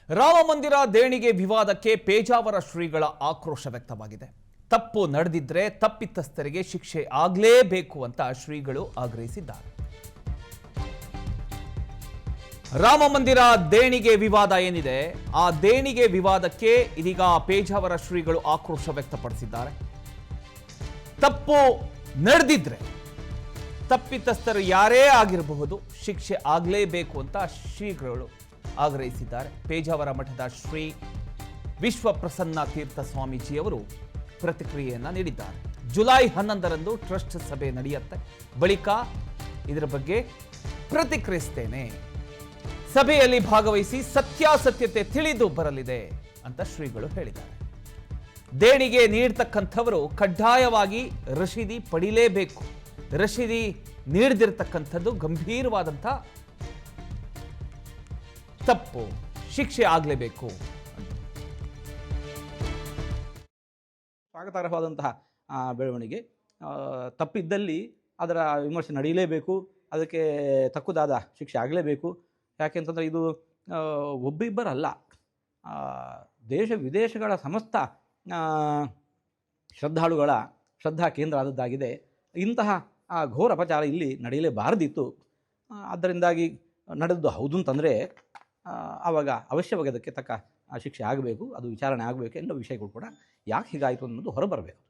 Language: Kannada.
ರಾಮ ಮಂದಿರ ದೇಣಿಗೆ ವಿವಾದಕ್ಕೆ ಪೇಜಾವರ ಶ್ರೀಗಳ ಆಕ್ರೋಶ ವ್ಯಕ್ತವಾಗಿದೆ. ತಪ್ಪು ನಡೆದಿದ್ರೆ ತಪ್ಪಿತಸ್ಥರಿಗೆ ಶಿಕ್ಷೆ ಆಗಲೇಬೇಕು ಅಂತ ಶ್ರೀಗಳು ಆಗ್ರಹಿಸಿದ್ದಾರೆ. ರಾಮ ಮಂದಿರ ದೇಣಿಗೆ ವಿವಾದ ಏನಿದೆ, ಆ ದೇಣಿಗೆ ವಿವಾದಕ್ಕೆ ಇದೀಗ ಪೇಜಾವರ ಶ್ರೀಗಳು ಆಕ್ರೋಶ ವ್ಯಕ್ತಪಡಿಸಿದ್ದಾರೆ. ತಪ್ಪು ನಡೆದಿದ್ರೆ ತಪ್ಪಿತಸ್ಥರು ಯಾರೇ ಆಗಿರಬಹುದು, ಶಿಕ್ಷೆ ಆಗಲೇಬೇಕು ಅಂತ ಶ್ರೀಗಳು ಆಗ್ರಹಿಸಿದ್ದಾರೆ. ಪೇಜಾವರ ಮಠದ ಶ್ರೀ ವಿಶ್ವಪ್ರಸನ್ನ ತೀರ್ಥ ಸ್ವಾಮೀಜಿಯವರು ಪ್ರತಿಕ್ರಿಯೆಯನ್ನ ನೀಡಿದ್ದಾರೆ. ಜುಲೈ 11ರಂದು ಟ್ರಸ್ಟ್ ಸಭೆ ನಡೆಯುತ್ತೆ. ಬಳಿಕ ಇದರ ಬಗ್ಗೆ ಪ್ರತಿಕ್ರಿಯಿಸುತ್ತೇನೆ, ಸಭೆಯಲ್ಲಿ ಭಾಗವಹಿಸಿ ಸತ್ಯಾಸತ್ಯತೆ ತಿಳಿದು ಬರಲಿದೆ ಅಂತ ಶ್ರೀಗಳು ಹೇಳಿದ್ದಾರೆ. ದೇಣಿಗೆ ನೀಡತಕ್ಕಂಥವರು ಕಡ್ಡಾಯವಾಗಿ ರಶೀದಿ ಪಡಿಲೇಬೇಕು. ರಶೀದಿ ನೀಡದಿರತಕ್ಕಂಥದ್ದು ಗಂಭೀರವಾದಂಥ ತಪ್ಪು, ಶಿಕ್ಷೆ ಆಗಲೇಬೇಕು. ಸ್ವಾಗತಾರ್ಹವಾದಂತಹ ಬೆಳವಣಿಗೆ. ತಪ್ಪಿದ್ದಲ್ಲಿ ಅದರ ವಿಮರ್ಶೆ ನಡೆಯಲೇಬೇಕು, ಅದಕ್ಕೆ ತಕ್ಕುದಾದ ಶಿಕ್ಷೆ ಆಗಲೇಬೇಕು. ಯಾಕೆಂತಂದರೆ ಇದು ಒಬ್ಬಿಬ್ಬರಲ್ಲ, ದೇಶ ವಿದೇಶಗಳ ಸಮಸ್ತ ಶ್ರದ್ಧಾಳುಗಳ ಶ್ರದ್ಧಾ ಕೇಂದ್ರ ಆದದ್ದಾಗಿದೆ. ಇಂತಹ ಘೋರ ಅಪಚಾರ ಇಲ್ಲಿ ನಡೆಯಲೇಬಾರದಿತ್ತು. ಆದ್ದರಿಂದಾಗಿ ನಡೆದು ಹೌದು ಅಂತಂದರೆ ಆವಾಗ ಅವಶ್ಯವಾಗಿ ಅದಕ್ಕೆ ತಕ್ಕ ಶಿಕ್ಷೆ ಆಗಬೇಕು, ಅದು ವಿಚಾರಣೆ ಆಗಬೇಕು. ಎಲ್ಲ ವಿಷಯಗಳು ಕೂಡ ಯಾಕೆ ಹೀಗಾಯಿತು ಅನ್ನೋದು ಹೊರಬರಬೇಕು.